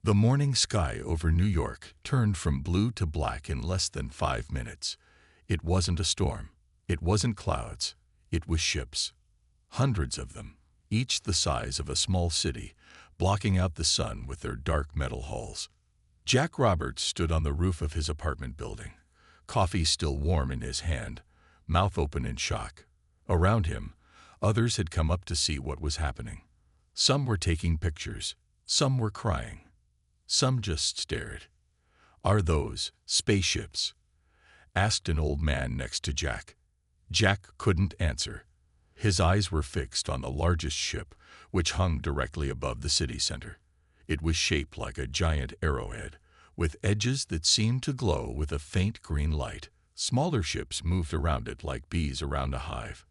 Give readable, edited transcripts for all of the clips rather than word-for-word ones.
The morning sky over New York turned from blue to black in less than 5 minutes. It wasn't a storm. It wasn't clouds. It was ships. Hundreds of them, each the size of a small city, blocking out the sun with their dark metal hulls. Jack Roberts stood on the roof of his apartment building, coffee still warm in his hand, mouth open in shock. Around him, others had come up to see what was happening. Some were taking pictures. Some were crying. Some just stared. "Are those spaceships?" asked an old man next to Jack. Jack couldn't answer. His eyes were fixed on the largest ship, which hung directly above the city center. It was shaped like a giant arrowhead, with edges that seemed to glow with a faint green light. Smaller ships moved around it like bees around a hive.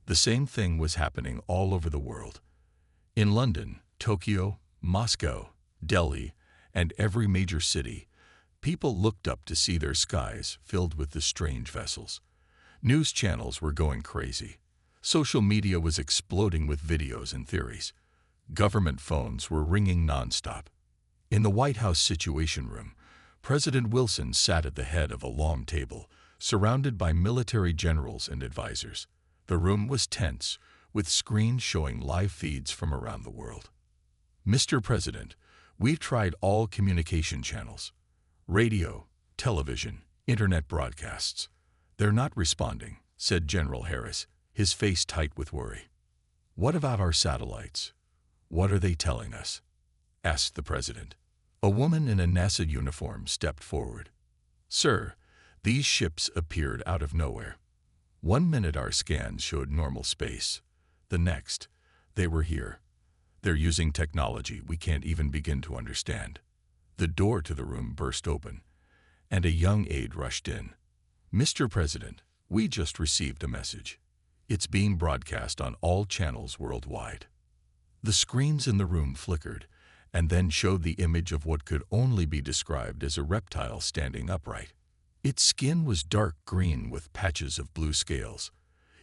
The same thing was happening all over the world. In London, Tokyo, Moscow, Delhi, and every major city, people looked up to see their skies filled with the strange vessels. News channels were going crazy. Social media was exploding with videos and theories. Government phones were ringing nonstop. In the White House Situation Room, President Wilson sat at the head of a long table, surrounded by military generals and advisors. The room was tense, with screens showing live feeds from around the world. "Mr. President, we've tried all communication channels. Radio, television, internet broadcasts. They're not responding," said General Harris, his face tight with worry. "What about our satellites? What are they telling us?" asked the president. A woman in a NASA uniform stepped forward. "Sir, these ships appeared out of nowhere. 1 minute our scans showed normal space. The next, they were here. They're using technology we can't even begin to understand." The door to the room burst open, and a young aide rushed in. "Mr. President, we just received a message. It's being broadcast on all channels worldwide." The screens in the room flickered, and then showed the image of what could only be described as a reptile standing upright. Its skin was dark green with patches of blue scales.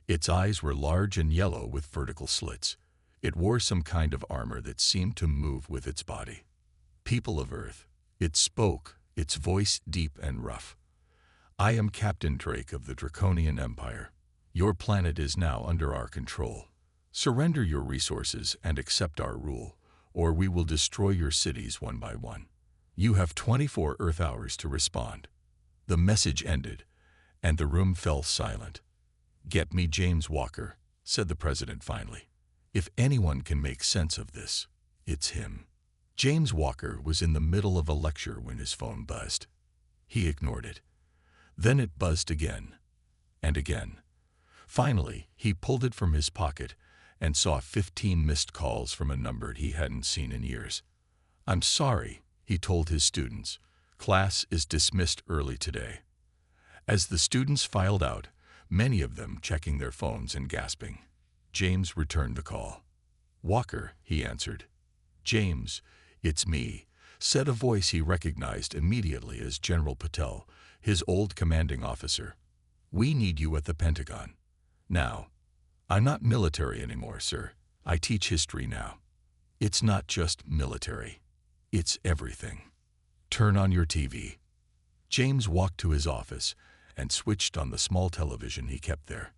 Its eyes were large and yellow with vertical slits. It wore some kind of armor that seemed to move with its body. "People of Earth," it spoke, its voice deep and rough. "I am Captain Drake of the Draconian Empire. Your planet is now under our control. Surrender your resources and accept our rule, or we will destroy your cities one by one. You have 24 Earth hours to respond." The message ended, and the room fell silent. "Get me James Walker," said the president finally. "If anyone can make sense of this, it's him." James Walker was in the middle of a lecture when his phone buzzed. He ignored it. Then it buzzed again, and again. Finally, he pulled it from his pocket and saw 15 missed calls from a number he hadn't seen in years. "I'm sorry," he told his students. "Class is dismissed early today." As the students filed out, many of them checking their phones and gasping, James returned the call. "Walker," he answered. "James, it's me," said a voice he recognized immediately as General Patel, his old commanding officer. "We need you at the Pentagon. Now." "I'm not military anymore, sir. I teach history now." "It's not just military. It's everything. Turn on your TV." James walked to his office and switched on the small television he kept there.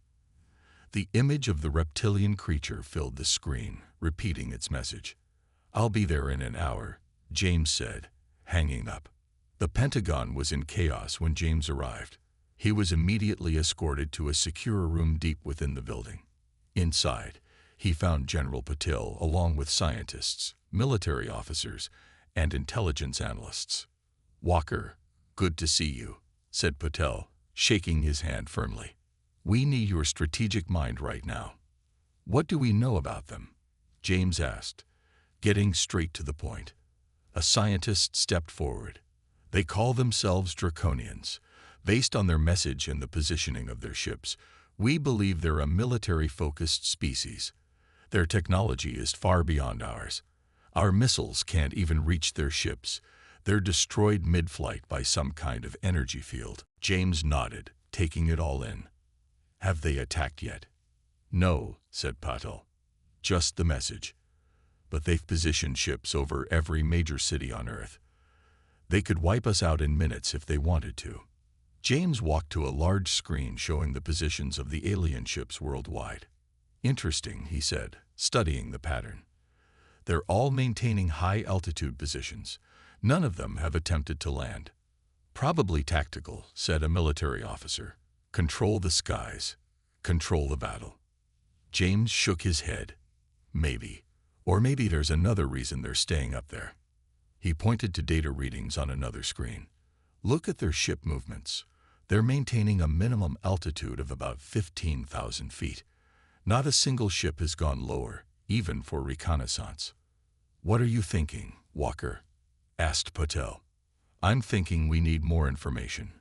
The image of the reptilian creature filled the screen, repeating its message. "I'll be there in an hour," James said, hanging up. The Pentagon was in chaos when James arrived. He was immediately escorted to a secure room deep within the building. Inside, he found General Patel along with scientists, military officers, and intelligence analysts. "Walker, good to see you," said Patel, shaking his hand firmly. "We need your strategic mind right now." "What do we know about them?" James asked, getting straight to the point. A scientist stepped forward. "They call themselves Draconians. Based on their message and the positioning of their ships, we believe they're a military-focused species. Their technology is far beyond ours. Our missiles can't even reach their ships. They're destroyed mid-flight by some kind of energy field." James nodded, taking it all in. "Have they attacked yet?" "No," said Patel. "Just the message. but they've positioned ships over every major city on Earth. They could wipe us out in minutes if they wanted to. James walked to a large screen showing the positions of the alien ships worldwide. Interesting, he said, studying the pattern. They're all maintaining high-altitude positions. None of them have attempted to land. Probably tactical, said a military officer. Control the skies. Control the battle. James shook his head. Maybe. Or maybe there's another reason they're staying up there. He pointed to data readings on another screen. Look at their ship movements. They're maintaining a minimum altitude of about 15,000 feet. Not a single ship has gone lower, even for reconnaissance. What are you thinking, Walker? Asked Patel. I'm thinking we need more information.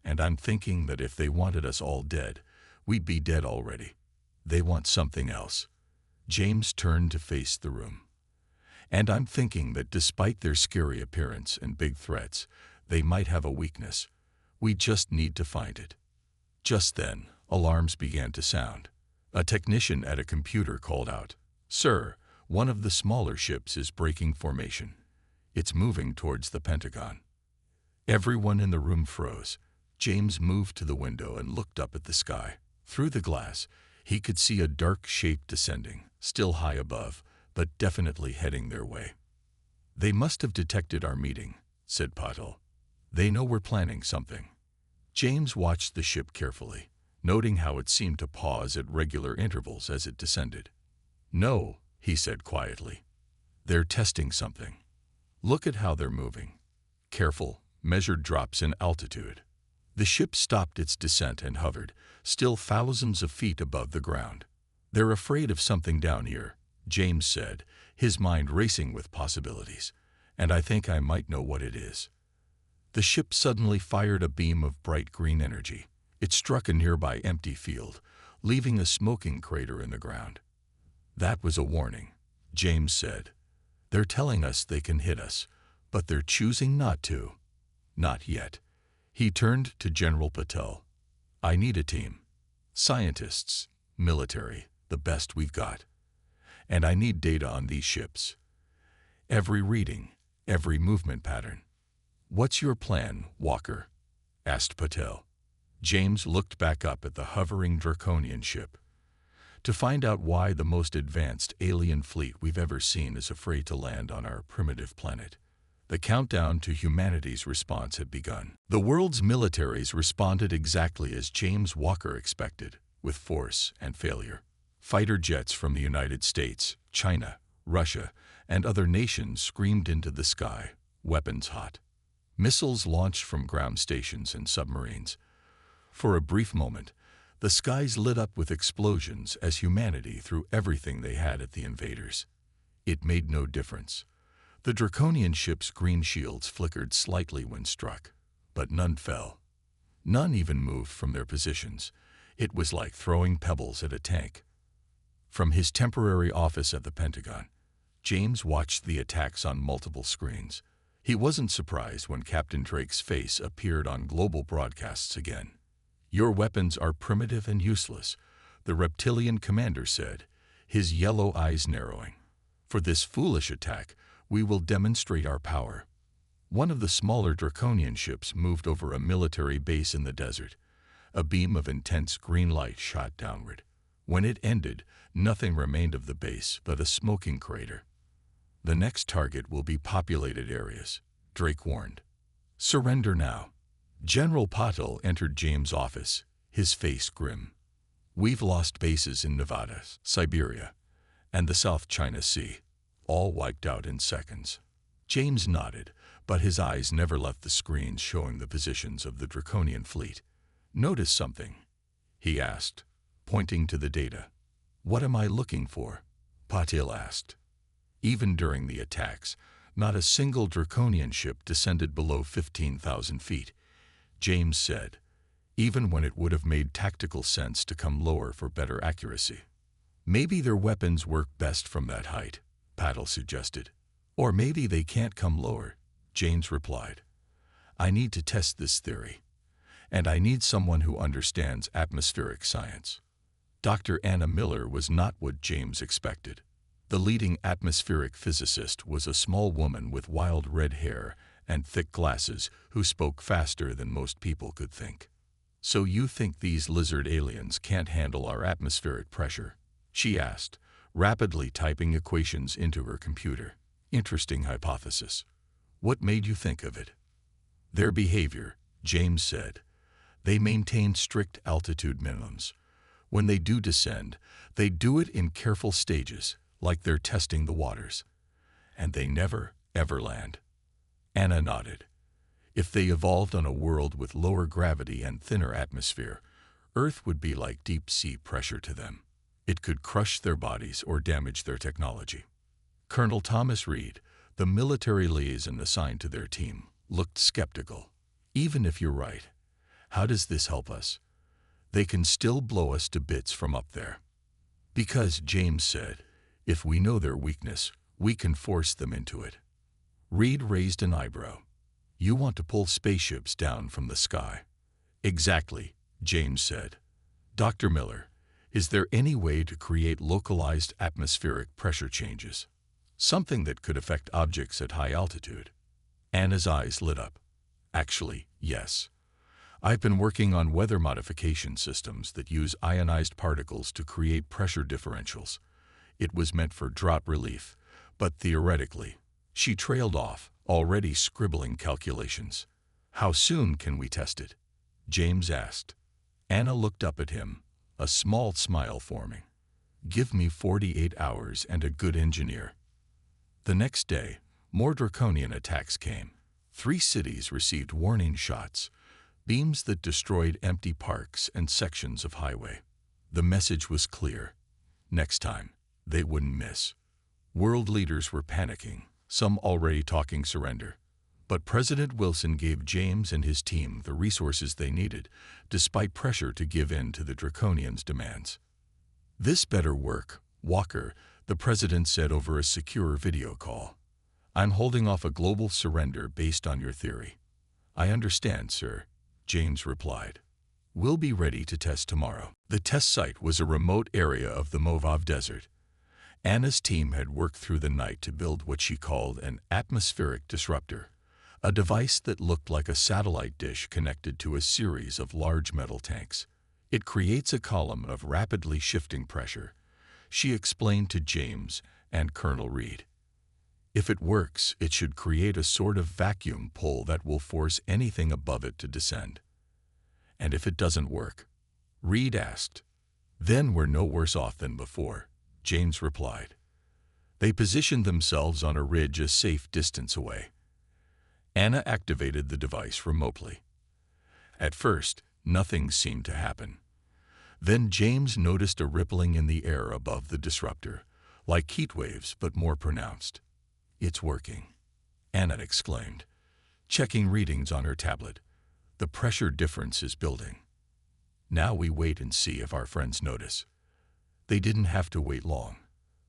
And I'm thinking that if they wanted us all dead, we'd be dead already. They want something else. James turned to face the room. And I'm thinking that despite their scary appearance and big threats, they might have a weakness. We just need to find it. Just then, alarms began to sound. A technician at a computer called out, "Sir, one of the smaller ships is breaking formation. It's moving towards the Pentagon." Everyone in the room froze. James moved to the window and looked up at the sky. Through the glass, he could see a dark shape descending, still high above, but definitely heading their way. "They must have detected our meeting," said Patel. "They know we're planning something." James watched the ship carefully, noting how it seemed to pause at regular intervals as it descended. "No," he said quietly. "They're testing something. Look at how they're moving. Careful, measured drops in altitude." The ship stopped its descent and hovered, still thousands of feet above the ground. "They're afraid of something down here," James said, his mind racing with possibilities. "And I think I might know what it is." The ship suddenly fired a beam of bright green energy. It struck a nearby empty field, leaving a smoking crater in the ground. "That was a warning," James said. "They're telling us they can hit us, but they're choosing not to." "Not yet." He turned to General Patel. "I need a team. Scientists, military, the best we've got. And I need data on these ships. Every reading, every movement pattern." "What's your plan, Walker?" asked Patel. James looked back up at the hovering Draconian ship. "To find out why the most advanced alien fleet we've ever seen is afraid to land on our primitive planet." The countdown to humanity's response had begun. The world's militaries responded exactly as James Walker expected, with force and failure. Fighter jets from the United States, China, Russia, and other nations screamed into the sky, weapons hot. Missiles launched from ground stations and submarines. For a brief moment, the skies lit up with explosions as humanity threw everything they had at the invaders. It made no difference. The Draconian ship's green shields flickered slightly when struck, but none fell. None even moved from their positions. It was like throwing pebbles at a tank. From his temporary office at the Pentagon, James watched the attacks on multiple screens. He wasn't surprised when Captain Drake's face appeared on global broadcasts again. "Your weapons are primitive and useless," the reptilian commander said, his yellow eyes narrowing. "For this foolish attack, we will demonstrate our power." One of the smaller Draconian ships moved over a military base in the desert. A beam of intense green light shot downward. When it ended, nothing remained of the base but a smoking crater. "The next target will be populated areas," Drake warned. "Surrender now." General Patel entered James' office, his face grim. "We've lost bases in Nevada, Siberia, and the South China Sea, all wiped out in seconds." James nodded, but his eyes never left the screens showing the positions of the Draconian fleet. "Notice something?" he asked, pointing to the data. "What am I looking for?" Patel asked. Even during the attacks, not a single Draconian ship descended below 15,000 feet, James said, even when it would have made tactical sense to come lower for better accuracy. "Maybe their weapons work best from that height," Patel suggested. "Or maybe they can't come lower," James replied. "I need to test this theory. And I need someone who understands atmospheric science." Dr. Anna Miller was not what James expected. The leading atmospheric physicist was a small woman with wild red hair and thick glasses who spoke faster than most people could think. "So you think these lizard aliens can't handle our atmospheric pressure?" she asked, rapidly typing equations into her computer. "Interesting hypothesis. What made you think of it?" "Their behavior," James said. "They maintain strict altitude minimums. When they do descend, they do it in careful stages, like they're testing the waters. And they never, ever land." Anna nodded. "If they evolved on a world with lower gravity and thinner atmosphere, Earth would be like deep-sea pressure to them. It could crush their bodies or damage their technology." Colonel Thomas Reed, the military liaison assigned to their team, looked skeptical. "Even if you're right, how does this help us? They can still blow us to bits from up there." "Because," James said, "if we know their weakness, we can force them into it." Reed raised an eyebrow. "You want to pull spaceships down from the sky?" "Exactly," James said. "Dr. Miller, is there any way to create localized atmospheric pressure changes? Something that could affect objects at high altitude?" Anna's eyes lit up. "Actually, yes. I've been working on weather modification systems that use ionized particles to create pressure differentials. It was meant for drought relief, but theoretically..." She trailed off, already scribbling calculations. "How soon can we test it?" James asked. Anna looked up at him, a small smile forming. "Give me 48 hours and a good engineer." The next day, more Draconian attacks came. 3 cities received warning shots, beams that destroyed empty parks and sections of highway. The message was clear. Next time, they wouldn't miss. World leaders were panicking, some already talking surrender. But President Wilson gave James and his team the resources they needed, despite pressure to give in to the Draconians' demands. "This better work, Walker," the president said over a secure video call. "I'm holding off a global surrender based on your theory." "I understand, sir," James replied. "We'll be ready to test tomorrow." The test site was a remote area of the Mojave Desert. Anna's team had worked through the night to build what she called an atmospheric disruptor, a device that looked like a satellite dish connected to a series of large metal tanks. "It creates a column of rapidly shifting pressure," she explained to James and Colonel Reed. "If it works, it should create a sort of vacuum pull that will force anything above it to descend." "And if it doesn't work?" Reed asked. "Then we're no worse off than before," James replied. They positioned themselves on a ridge a safe distance away. Anna activated the device remotely. At first, nothing seemed to happen. Then James noticed a rippling in the air above the disruptor, like heat waves but more pronounced. "It's working," Anna exclaimed, checking readings on her tablet. "The pressure difference is building." "Now we wait and see if our friends notice." They didn't have to wait long.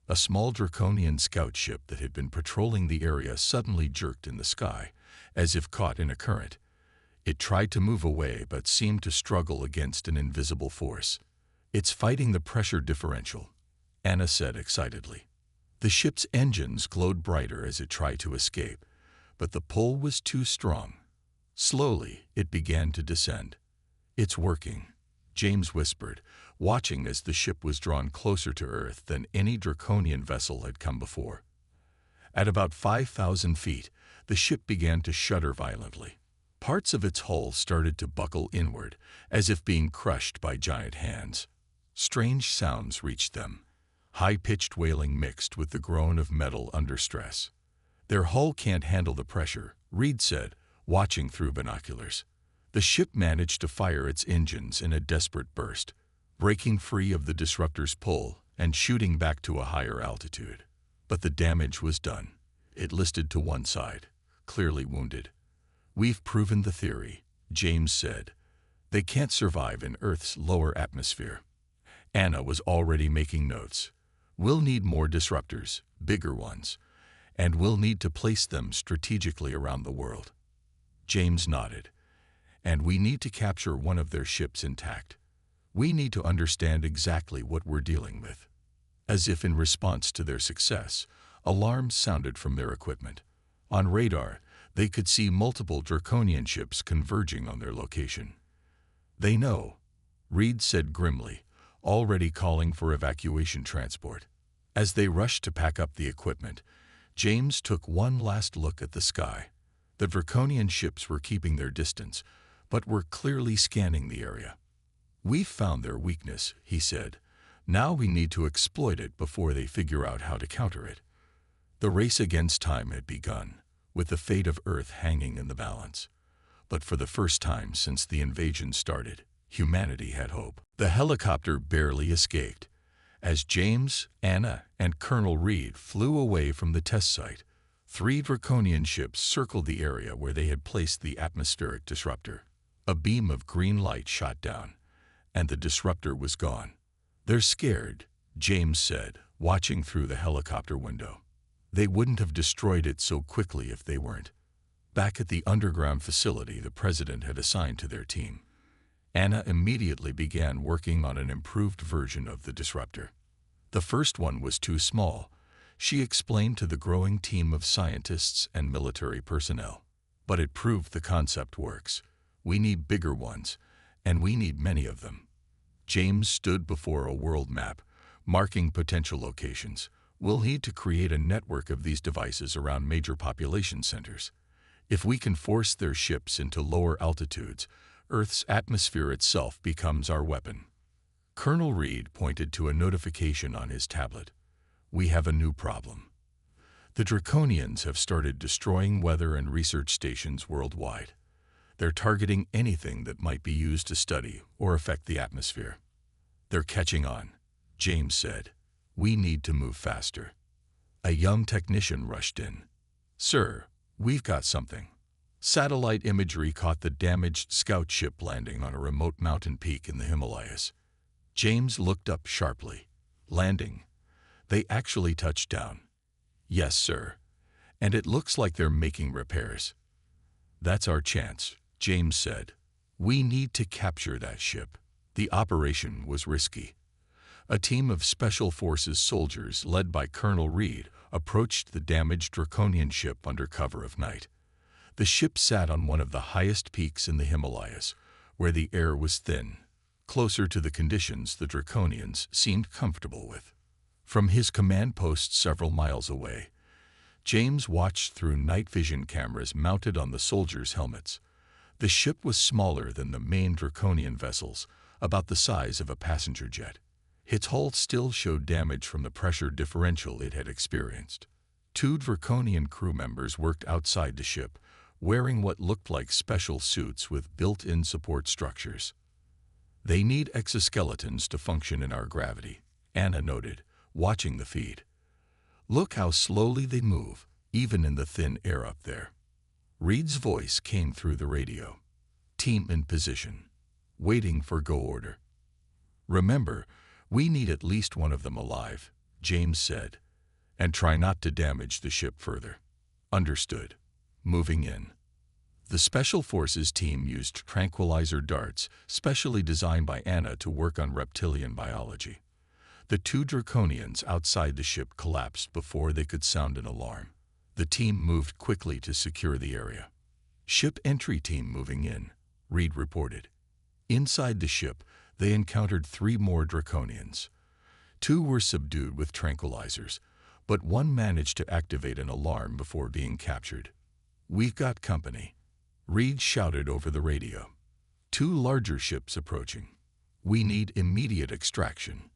A small Draconian scout ship that had been patrolling the area suddenly jerked in the sky, as if caught in a current. It tried to move away but seemed to struggle against an invisible force. "It's fighting the pressure differential," Anna said excitedly. The ship's engines glowed brighter as it tried to escape, but the pull was too strong. Slowly, it began to descend. "It's working," James whispered, watching as the ship was drawn closer to Earth than any Draconian vessel had come before. At about 5,000 feet, the ship began to shudder violently. Parts of its hull started to buckle inward, as if being crushed by giant hands. Strange sounds reached them, high-pitched wailing mixed with the groan of metal under stress. "Their hull can't handle the pressure," Reed said, watching through binoculars. The ship managed to fire its engines in a desperate burst, breaking free of the disruptor's pull and shooting back to a higher altitude. But the damage was done. It listed to one side, clearly wounded. "We've proven the theory," James said. "They can't survive in Earth's lower atmosphere." Anna was already making notes. "We'll need more disruptors, bigger ones, and we'll need to place them strategically around the world." James nodded. "And we need to capture one of their ships intact. We need to understand exactly what we're dealing with." As if in response to their success, alarms sounded from their equipment. On radar, they could see multiple Draconian ships converging on their location. "They know," Reed said grimly, already calling for evacuation transport. As they rushed to pack up the equipment, James took one last look at the sky. The Draconian ships were keeping their distance, but were clearly scanning the area. "We've found their weakness," he said. "Now we need to exploit it before they figure out how to counter it." The race against time had begun, with the fate of Earth hanging in the balance. But for the first time since the invasion started, humanity had hope. The helicopter barely escaped. As James, Anna, and Colonel Reed flew away from the test site, 3 Draconian ships circled the area where they had placed the atmospheric disruptor. A beam of green light shot down, and the disruptor was gone. "They're scared," James said, watching through the helicopter window. "They wouldn't have destroyed it so quickly if they weren't." Back at the underground facility the president had assigned to their team, Anna immediately began working on an improved version of the disruptor. The first one was too small, she explained to the growing team of scientists and military personnel. "But it proved the concept works. We need bigger ones, and we need many of them." James stood before a world map, marking potential locations. "We'll need to create a network of these devices around major population centers. If we can force their ships into lower altitudes, Earth's atmosphere itself becomes our weapon." Colonel Reed pointed to a notification on his tablet. "We have a new problem. The Draconians have started destroying weather and research stations worldwide. They're targeting anything that might be used to study or affect the atmosphere." "They're catching on," James said. "We need to move faster." A young technician rushed in. "Sir, we've got something." Satellite imagery caught the damaged scout ship landing on a remote mountain peak in the Himalayas. James looked up sharply. "Landing? They actually touched down?" "Yes, sir. And it looks like they're making repairs." "That's our chance," James said. "We need to capture that ship." The operation was risky. A team of Special Forces soldiers led by Colonel Reed approached the damaged Draconian ship under cover of night. The ship sat on one of the highest peaks in the Himalayas, where the air was thin, closer to the conditions the Draconians seemed comfortable with. From his command post several miles away, James watched through night vision cameras mounted on the soldiers' helmets. The ship was smaller than the main Draconian vessels, about the size of a passenger jet. Its hull still showed damage from the pressure differential it had experienced. 2 Draconian crew members worked outside the ship, wearing what looked like special suits with built-in support structures. "They need exoskeletons to function in our gravity," Anna noted, watching the feed. "Look how slowly they move, even in the thin air up there." Reed's voice came through the radio. "Team in position, waiting for go order." "Remember, we need at least one of them alive," James said, "and try not to damage the ship further." "Understood." Moving in. The Special Forces team used tranquilizer darts, specially designed by Anna to work on reptilian biology. The 2 Draconians outside the ship collapsed before they could sound an alarm. The team moved quickly to secure the area. "Ship entry team moving in," Reed reported. Inside the ship, they encountered 3 more Draconians. 2 were subdued with tranquilizers, but one managed to activate an alarm before being captured. "We've got company," Reed shouted over the radio. 2 larger ships approaching. "We need immediate extraction."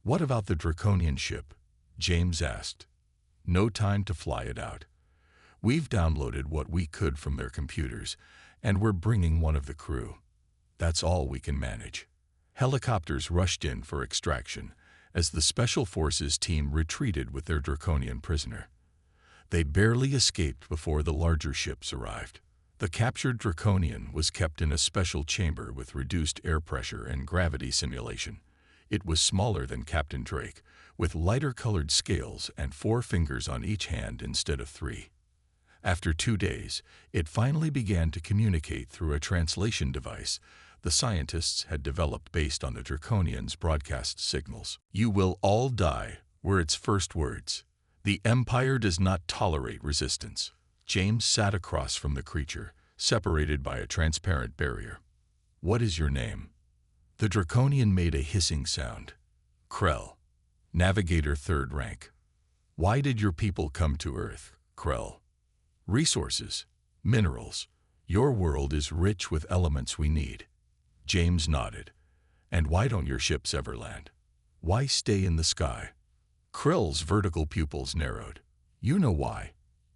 "What about the Draconian ship?" James asked. "No time to fly it out. We've downloaded what we could from their computers, and we're bringing one of the crew. That's all we can manage." Helicopters rushed in for extraction as the Special Forces team retreated with their Draconian prisoner. They barely escaped before the larger ships arrived. The captured Draconian was kept in a special chamber with reduced air pressure and gravity simulation. It was smaller than Captain Drake, with lighter-colored scales and 4 fingers on each hand instead of 3. After 2 days, it finally began to communicate through a translation device the scientists had developed based on the Draconians' broadcast signals. "You will all die, were its first words. "The Empire does not tolerate resistance." James sat across from the creature, separated by a transparent barrier. "What is your name?" The Draconian made a hissing sound. "Krell. Navigator 3rd rank." "Why did your people come to Earth, Krell?" "Resources. Minerals. Your world is rich with elements we need." James nodded. "And why don't your ships ever land? Why stay in the sky?" Krell's vertical pupils narrowed. "You know why.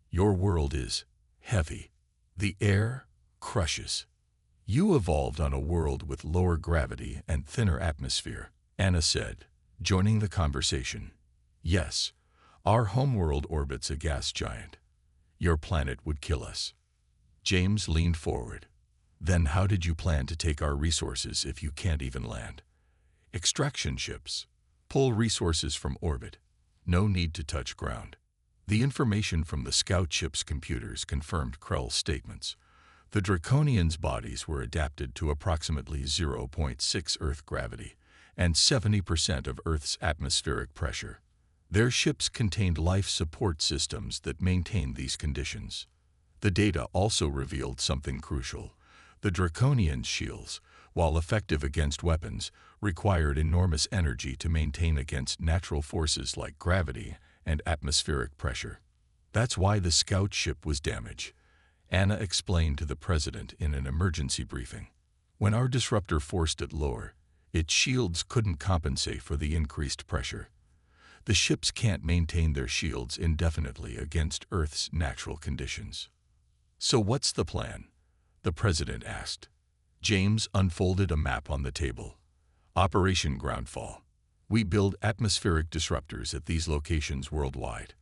Your world is heavy. The air crushes. You evolved on a world with lower gravity and thinner atmosphere," Anna said, joining the conversation. "Yes, our homeworld orbits a gas giant. Your planet would kill us." James leaned forward. "Then how did you plan to take our resources if you can't even land?" "Extraction ships. Pull resources from orbit. No need to touch ground." The information from the scout ship's computers confirmed Krell's statements. The Draconians' bodies were adapted to approximately 0.6 Earth gravity and 70% of Earth's atmospheric pressure. Their ships contained life support systems that maintained these conditions. The data also revealed something crucial. The Draconians' shields, while effective against weapons, required enormous energy to maintain against natural forces like gravity and atmospheric pressure. That's why the scout ship was damaged, Anna explained to the president in an emergency briefing. "When our disruptor forced it lower, its shields couldn't compensate for the increased pressure. The ships can't maintain their shields indefinitely against Earth's natural conditions." "So what's the plan?" the president asked. James unfolded a map on the table. "Operation Groundfall. We build atmospheric disruptors at these locations worldwide.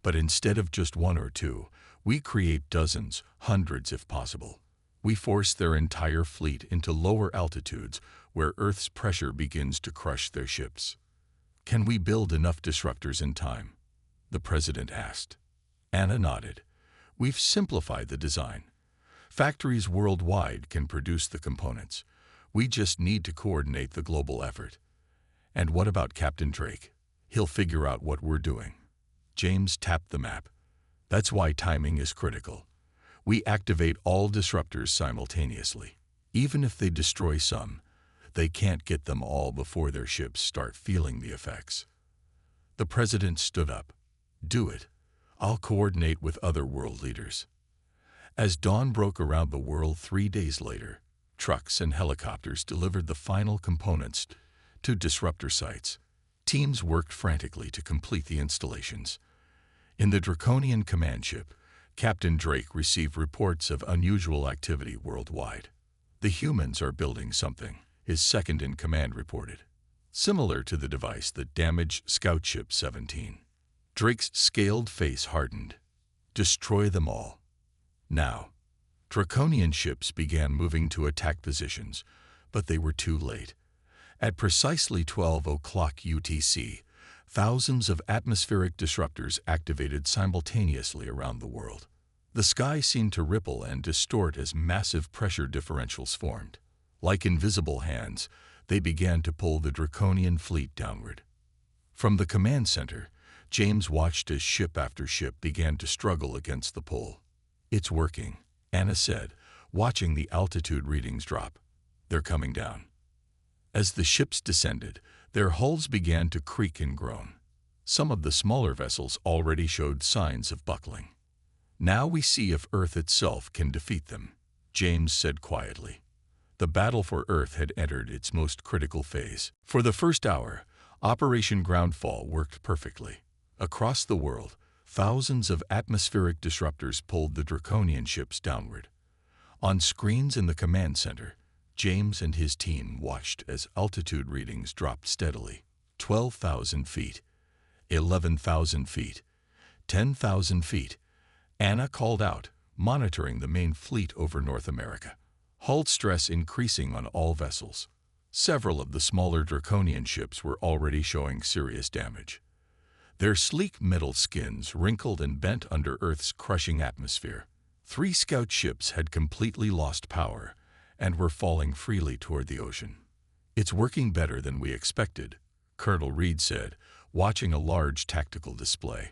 But instead of just one or two, we create dozens, hundreds if possible. We force their entire fleet into lower altitudes where Earth's pressure begins to crush their ships." "Can we build enough disruptors in time?" the president asked. Anna nodded. "We've simplified the design. Factories worldwide can produce the components. We just need to coordinate the global effort." "And what about Captain Drake? He'll figure out what we're doing." James tapped the map. "That's why timing is critical. We activate all disruptors simultaneously. Even if they destroy some, they can't get them all before their ships start feeling the effects." The president stood up. "Do it. I'll coordinate with other world leaders." As dawn broke around the world 3 days later, trucks and helicopters delivered the final components to disruptor sites. Teams worked frantically to complete the installations. In the Draconian command ship, Captain Drake received reports of unusual activity worldwide. "The humans are building something," his second-in-command reported, "similar to the device that damaged Scout Ship 17. Drake's scaled face hardened. "Destroy them all. Now." Draconian ships began moving to attack positions, but they were too late. At precisely 12 o'clock UTC, thousands of atmospheric disruptors activated simultaneously around the world. The sky seemed to ripple and distort as massive pressure differentials formed. Like invisible hands, they began to pull the Draconian fleet downward. From the command center, James watched as ship after ship began to struggle against the pull. "It's working," Anna said, watching the altitude readings drop. "They're coming down." As the ships descended, their hulls began to creak and groan. Some of the smaller vessels already showed signs of buckling. "Now we see if Earth itself can defeat them," James said quietly. The battle for Earth had entered its most critical phase. For the first hour, Operation Groundfall worked perfectly. Across the world, thousands of atmospheric disruptors pulled the Draconian ships downward. On screens in the command center, James and his team watched as altitude readings dropped steadily. 12,000 feet, 11,000 feet, 10,000 feet. Anna called out, monitoring the main fleet over North America. Hull stress increasing on all vessels. Several of the smaller Draconian ships were already showing serious damage. Their sleek metal skins wrinkled and bent under Earth's crushing atmosphere. 3 scout ships had completely lost power and were falling freely toward the ocean. "It's working better than we expected," Colonel Reed said, watching a large tactical display.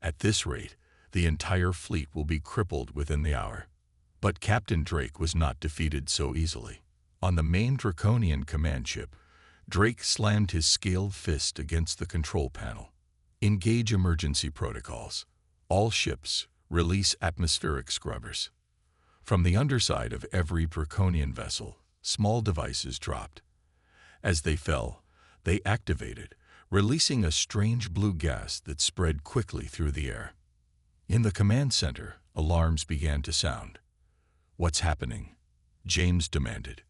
At this rate, the entire fleet will be crippled within the hour. But Captain Drake was not defeated so easily. On the main Draconian command ship, Drake slammed his scaled fist against the control panel. Engage emergency protocols. All ships, release atmospheric scrubbers. From the underside of every Draconian vessel, small devices dropped. As they fell, they activated, releasing a strange blue gas that spread quickly through the air. In the command center, alarms began to sound. "What's happening?" James demanded.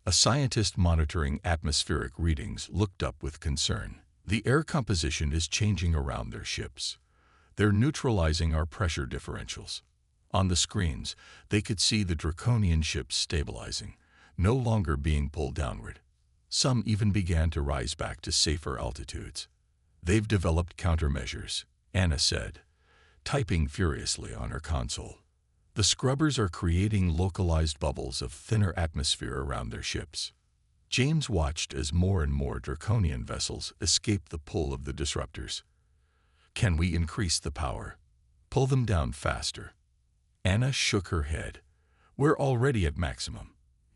A scientist monitoring atmospheric readings looked up with concern. "The air composition is changing around their ships. They're neutralizing our pressure differentials." On the screens, they could see the Draconian ships stabilizing, no longer being pulled downward. Some even began to rise back to safer altitudes. "They've developed countermeasures," Anna said, typing furiously on her console. "The scrubbers are creating localized bubbles of thinner atmosphere around their ships." James watched as more and more Draconian vessels escaped the pull of the disruptors. "Can we increase the power? Pull them down faster." Anna shook her head. "We're already at maximum.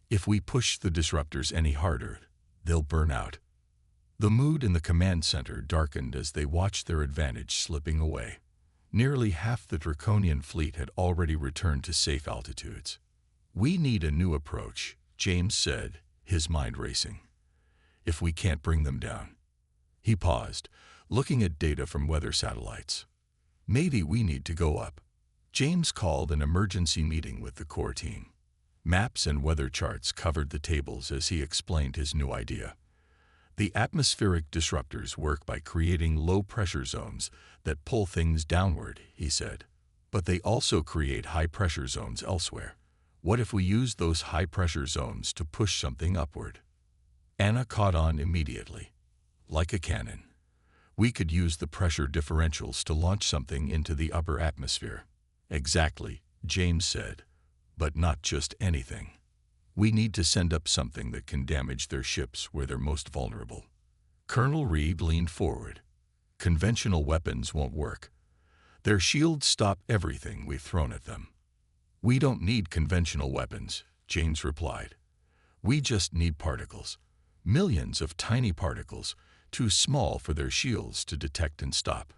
If we push the disruptors any harder, they'll burn out." The mood in the command center darkened as they watched their advantage slipping away. Nearly half the Draconian fleet had already returned to safe altitudes. "We need a new approach," James said, his mind racing. "If we can't bring them down." He paused, looking at data from weather satellites. "Maybe we need to go up." James called an emergency meeting with the core team. Maps and weather charts covered the tables as he explained his new idea. "The atmospheric disruptors work by creating low-pressure zones that pull things downward," he said. "But they also create high-pressure zones elsewhere. What if we use those high-pressure zones to push something upward?" Anna caught on immediately. "Like a cannon. We could use the pressure differentials to launch something into the upper atmosphere." "Exactly," James said, "but not just anything. We need to send up something that can damage their ships where they're most vulnerable." Colonel Reed leaned forward. "Conventional weapons won't work. Their shields stop everything we've thrown at them." "We don't need conventional weapons," James replied. "We just need particles. Millions of tiny particles, too small for their shields to detect and stop,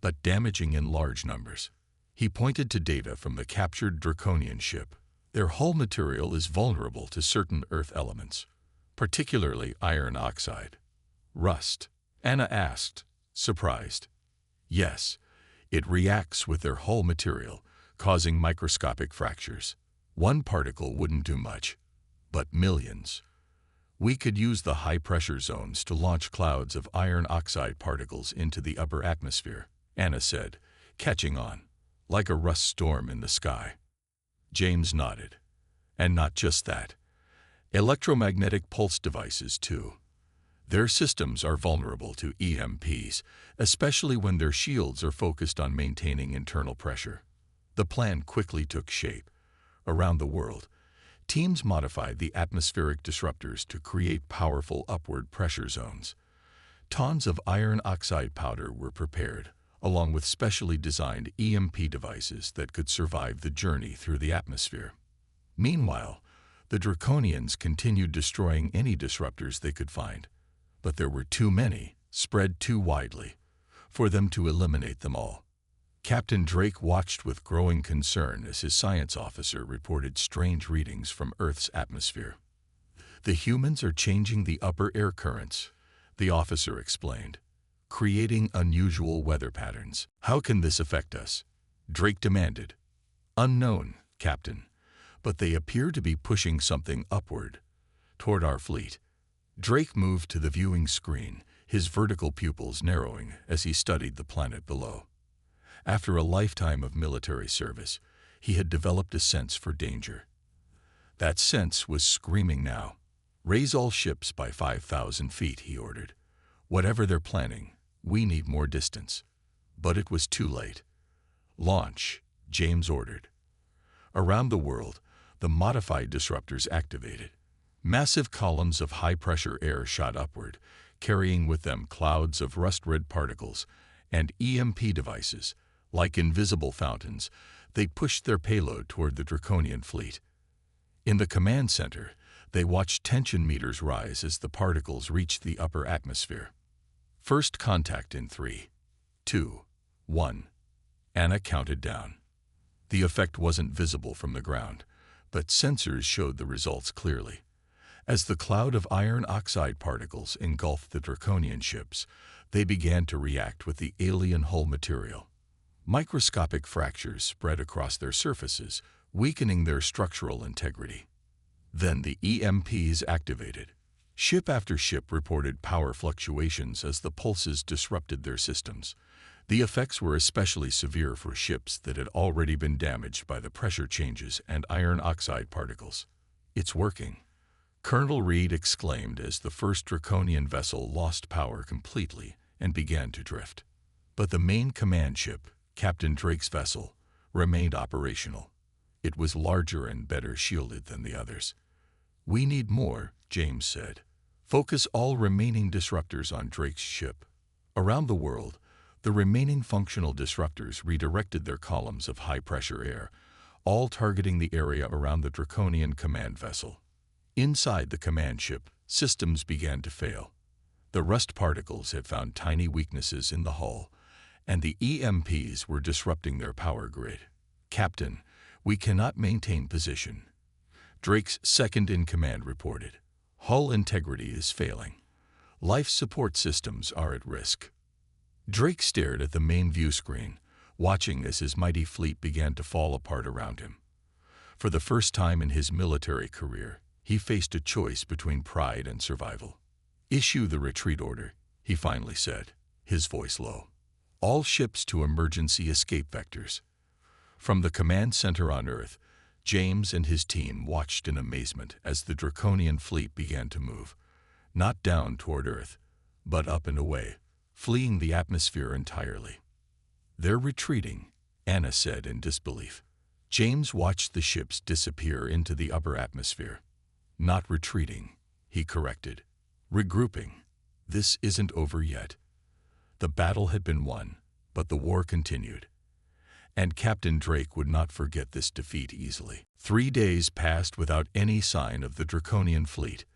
but damaging in large numbers." He pointed to data from the captured Draconian ship. "Their hull material is vulnerable to certain Earth elements, particularly iron oxide." "Rust?" Anna asked, surprised. "Yes, it reacts with their hull material, causing microscopic fractures. One particle wouldn't do much, but millions. We could use the high-pressure zones to launch clouds of iron oxide particles into the upper atmosphere," Anna said, catching on. "Like a rust storm in the sky." James nodded. "And not just that. Electromagnetic pulse devices, too. Their systems are vulnerable to EMPs, especially when their shields are focused on maintaining internal pressure." The plan quickly took shape. Around the world, teams modified the atmospheric disruptors to create powerful upward pressure zones. Tons of iron oxide powder were prepared, along with specially designed EMP devices that could survive the journey through the atmosphere. Meanwhile, the Draconians continued destroying any disruptors they could find, but there were too many, spread too widely, for them to eliminate them all. Captain Drake watched with growing concern as his science officer reported strange readings from Earth's atmosphere. "The humans are changing the upper air currents," the officer explained, "creating unusual weather patterns." "How can this affect us?" Drake demanded. "Unknown, Captain, but they appear to be pushing something upward, toward our fleet." Drake moved to the viewing screen, his vertical pupils narrowing as he studied the planet below. After a lifetime of military service, he had developed a sense for danger. That sense was screaming now. "Raise all ships by 5,000 feet, he ordered. "Whatever they're planning, we need more distance." But it was too late. "Launch," James ordered. Around the world, the modified disruptors activated. Massive columns of high-pressure air shot upward, carrying with them clouds of rust-red particles and EMP devices. Like invisible fountains, they pushed their payload toward the Draconian fleet. In the command center, they watched tension meters rise as the particles reached the upper atmosphere. First contact in 3, 2, 1. Anna counted down. The effect wasn't visible from the ground, but sensors showed the results clearly. As the cloud of iron oxide particles engulfed the Draconian ships, they began to react with the alien hull material. Microscopic fractures spread across their surfaces, weakening their structural integrity. Then the EMPs activated. Ship after ship reported power fluctuations as the pulses disrupted their systems. The effects were especially severe for ships that had already been damaged by the pressure changes and iron oxide particles. "It's working," Colonel Reed exclaimed as the first Draconian vessel lost power completely and began to drift. But the main command ship, Captain Drake's vessel, remained operational. It was larger and better shielded than the others. "We need more," James said. "Focus all remaining disruptors on Drake's ship." Around the world, the remaining functional disruptors redirected their columns of high-pressure air, all targeting the area around the Draconian command vessel. Inside the command ship, systems began to fail. The rust particles had found tiny weaknesses in the hull, and the EMPs were disrupting their power grid. "Captain, we cannot maintain position," Drake's second-in-command reported. "Hull integrity is failing. Life support systems are at risk." Drake stared at the main view screen, watching as his mighty fleet began to fall apart around him. For the first time in his military career, he faced a choice between pride and survival. "Issue the retreat order," he finally said, his voice low. "All ships to emergency escape vectors." From the command center on Earth, James and his team watched in amazement as the Draconian fleet began to move, not down toward Earth, but up and away, fleeing the atmosphere entirely. "They're retreating," Anna said in disbelief. James watched the ships disappear into the upper atmosphere. "Not retreating," he corrected. "Regrouping. This isn't over yet." The battle had been won, but the war continued. And Captain Drake would not forget this defeat easily. 3 days passed without any sign of the Draconian fleet.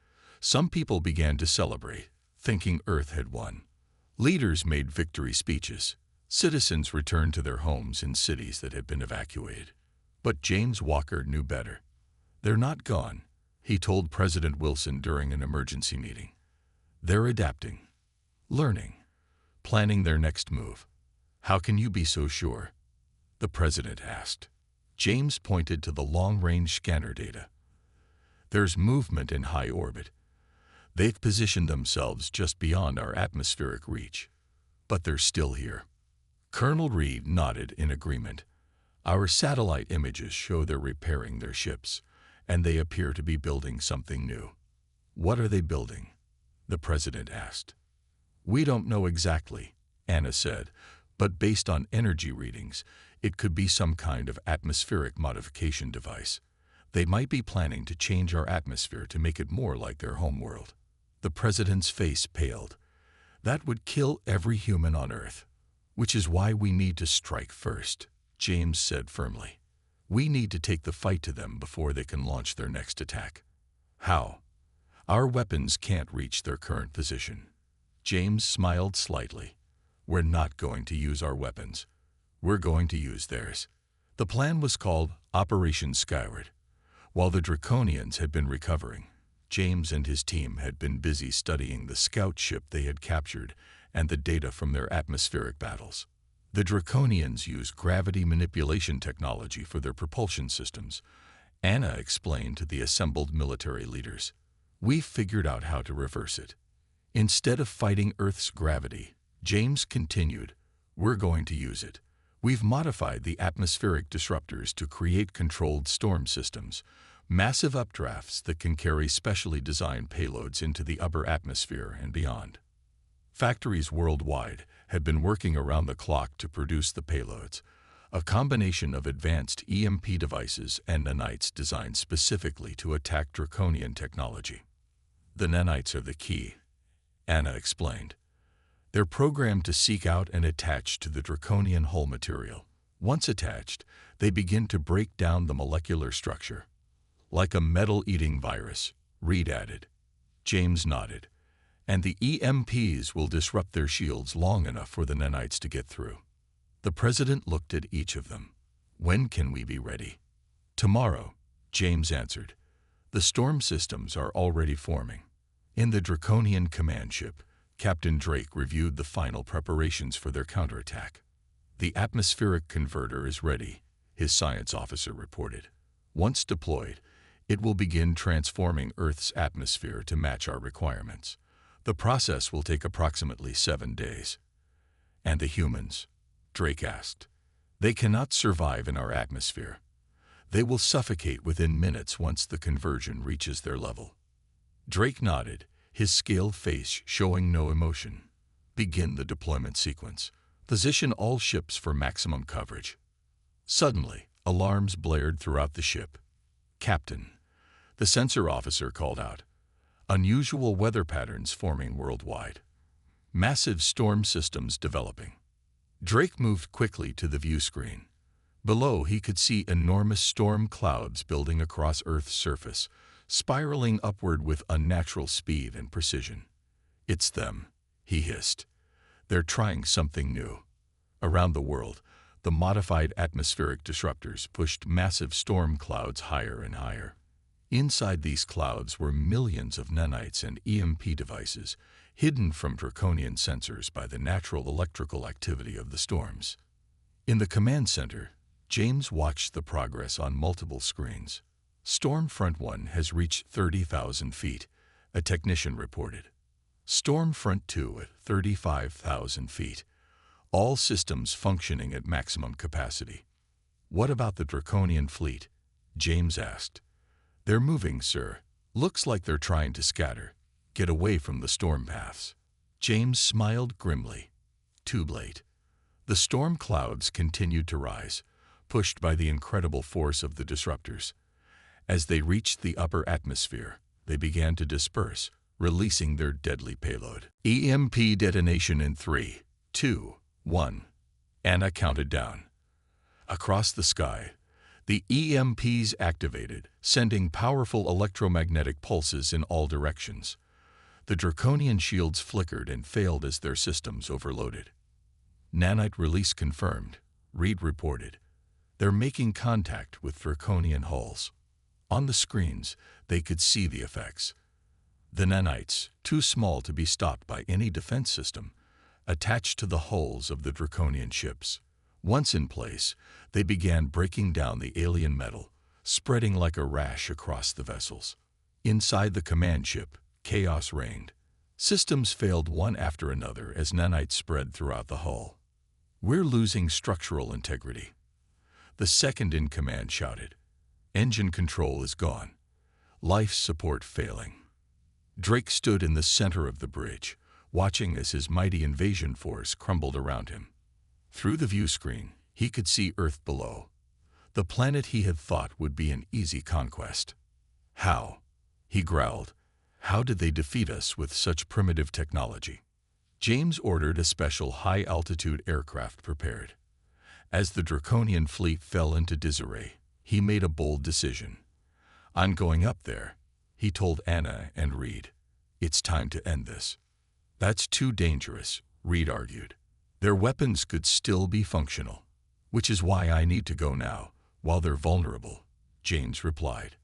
Some people began to celebrate, thinking Earth had won. Leaders made victory speeches. Citizens returned to their homes in cities that had been evacuated. But James Walker knew better. "They're not gone," he told President Wilson during an emergency meeting. "They're adapting, learning, planning their next move." "How can you be so sure?" the president asked. James pointed to the long-range scanner data. "There's movement in high orbit. They've positioned themselves just beyond our atmospheric reach, but they're still here." Colonel Reed nodded in agreement. "Our satellite images show they're repairing their ships, and they appear to be building something new." "What are they building?" the president asked. "We don't know exactly," Anna said, "but based on energy readings, it could be some kind of atmospheric modification device. They might be planning to change our atmosphere to make it more like their homeworld." The president's face paled. "That would kill every human on Earth. Which is why we need to strike first," James said firmly. "We need to take the fight to them before they can launch their next attack." "How?" "Our weapons can't reach their current position." James smiled slightly. "We're not going to use our weapons. We're going to use theirs." The plan was called Operation Skyward. While the Draconians had been recovering, James and his team had been busy studying the scout ship they had captured and the data from their atmospheric battles. The Draconians use gravity manipulation technology for their propulsion systems. Anna explained to the assembled military leaders. "We've figured out how to reverse it. Instead of fighting Earth's gravity," James continued, "we're going to use it. We've modified the atmospheric disruptors to create controlled storm systems, massive updrafts that can carry specially designed payloads into the upper atmosphere and beyond." Factories worldwide had been working around the clock to produce the payloads, a combination of advanced EMP devices and nanites designed specifically to attack Draconian technology. "The nanites are the key," Anna explained. They're programmed to seek out and attach to the Draconian hull material. Once attached, they begin to break down the molecular structure. Like a metal-eating virus, Reed added. James nodded. And the EMPs will disrupt their shields long enough for the nanites to get through. The president looked at each of them. When can we be ready? Tomorrow, James answered. The storm systems are already forming. In the Draconian command ship, Captain Drake reviewed the final preparations for their counterattack. The atmospheric converter is ready, his science officer reported. Once deployed, it will begin transforming Earth's atmosphere to match our requirements. The process will take approximately 7 days. And the humans? Drake asked. They cannot survive in our atmosphere. They will suffocate within minutes once the conversion reaches their level. Drake nodded, his scaled face showing no emotion. Begin the deployment sequence. Position all ships for maximum coverage. Suddenly, alarms blared throughout the ship. Captain, the sensor officer called out. Unusual weather patterns forming worldwide. Massive storm systems developing. Drake moved quickly to the view screen. Below, he could see enormous storm clouds building across Earth's surface, spiraling upward with unnatural speed and precision. It's them, he hissed. They're trying something new. Around the world, the modified atmospheric disruptors pushed massive storm clouds higher and higher. Inside these clouds were millions of nanites and EMP devices, hidden from Draconian sensors by the natural electrical activity of the storms. In the command center, James watched the progress on multiple screens. Storm Front 1 has reached 30,000 feet, a technician reported. Storm Front 2 at 35,000 feet. All systems functioning at maximum capacity. What about the Draconian fleet? James asked. They're moving, sir. Looks like they're trying to scatter, get away from the storm paths. James smiled grimly. Too late. The storm clouds continued to rise, pushed by the incredible force of the disruptors. As they reached the upper atmosphere, they began to disperse, releasing their deadly payload. EMP detonation in 3, 2, 1. Anna counted down. Across the sky, the EMPs activated, sending powerful electromagnetic pulses in all directions. The Draconian shields flickered and failed as their systems overloaded. Nanite release confirmed, Reed reported. They're making contact with Draconian hulls. On the screens, they could see the effects. The nanites, too small to be stopped by any defense system, attached to the hulls of the Draconian ships. Once in place, they began breaking down the alien metal, spreading like a rash across the vessels. Inside the command ship, chaos reigned. Systems failed one after another as nanites spread throughout the hull. We're losing structural integrity. The second in command shouted. Engine control is gone. Life support failing. Drake stood in the center of the bridge, watching as his mighty invasion force crumbled around him. Through the view screen, he could see Earth below, the planet he had thought would be an easy conquest. How? He growled. How did they defeat us with such primitive technology? James ordered a special high-altitude aircraft prepared. As the Draconian fleet fell into disarray, he made a bold decision. I'm going up there, he told Anna and Reed. It's time to end this. That's too dangerous, Reed argued. Their weapons could still be functional, which is why I need to go now, while they're vulnerable, James replied.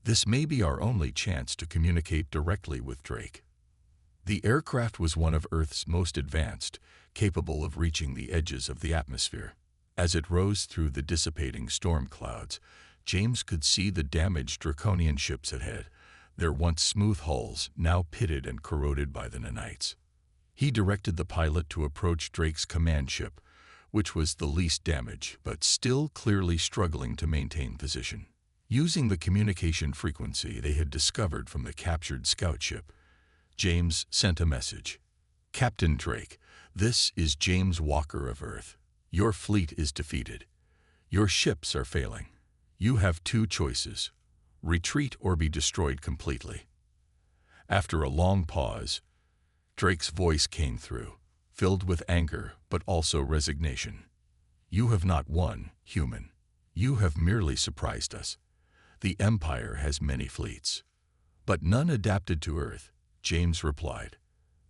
This may be our only chance to communicate directly with Drake. The aircraft was one of Earth's most advanced, capable of reaching the edges of the atmosphere. As it rose through the dissipating storm clouds, James could see the damaged Draconian ships ahead, their once smooth hulls now pitted and corroded by the nanites. He directed the pilot to approach Drake's command ship, which was the least damaged but still clearly struggling to maintain position. Using the communication frequency they had discovered from the captured scout ship, James sent a message. Captain Drake, this is James Walker of Earth. Your fleet is defeated. Your ships are failing. You have two choices: retreat or be destroyed completely. After a long pause, Drake's voice came through, filled with anger but also resignation. You have not won, human. You have merely surprised us. The Empire has many fleets, but none adapted to Earth, James replied.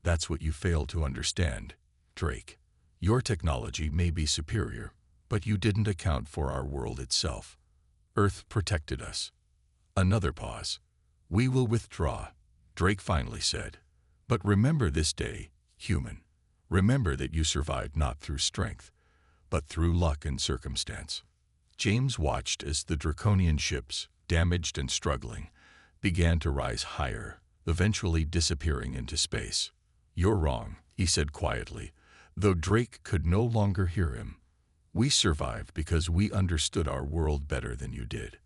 That's what you fail to understand, Drake. Your technology may be superior, but you didn't account for our world itself. Earth protected us. Another pause. We will withdraw, Drake finally said. But remember this day, human. Remember that you survived not through strength, but through luck and circumstance. James watched as the Draconian ships, damaged and struggling, began to rise higher, eventually disappearing into space. You're wrong, he said quietly, though Drake could no longer hear him. We survived because we understood our world better than you did.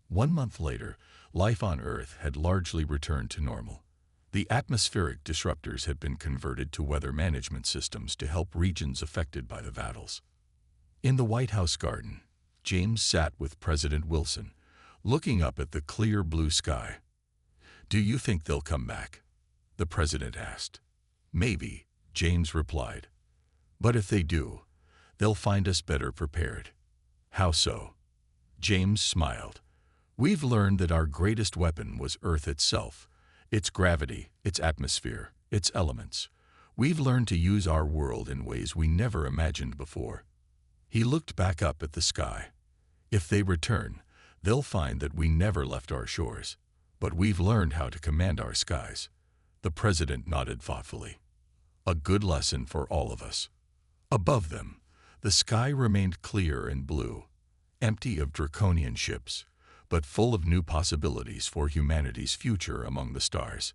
1 month later, life on Earth had largely returned to normal. The atmospheric disruptors had been converted to weather management systems to help regions affected by the battles. In the White House garden, James sat with President Wilson, looking up at the clear blue sky. Do you think they'll come back? The president asked. Maybe, James replied. But if they do, they'll find us better prepared. How so? James smiled. We've learned that our greatest weapon was Earth itself, its gravity, its atmosphere, its elements. We've learned to use our world in ways we never imagined before. He looked back up at the sky. If they return, they'll find that we never left our shores, but we've learned how to command our skies. The president nodded thoughtfully. A good lesson for all of us. Above them, the sky remained clear and blue, empty of Draconian ships, but full of new possibilities for humanity's future among the stars.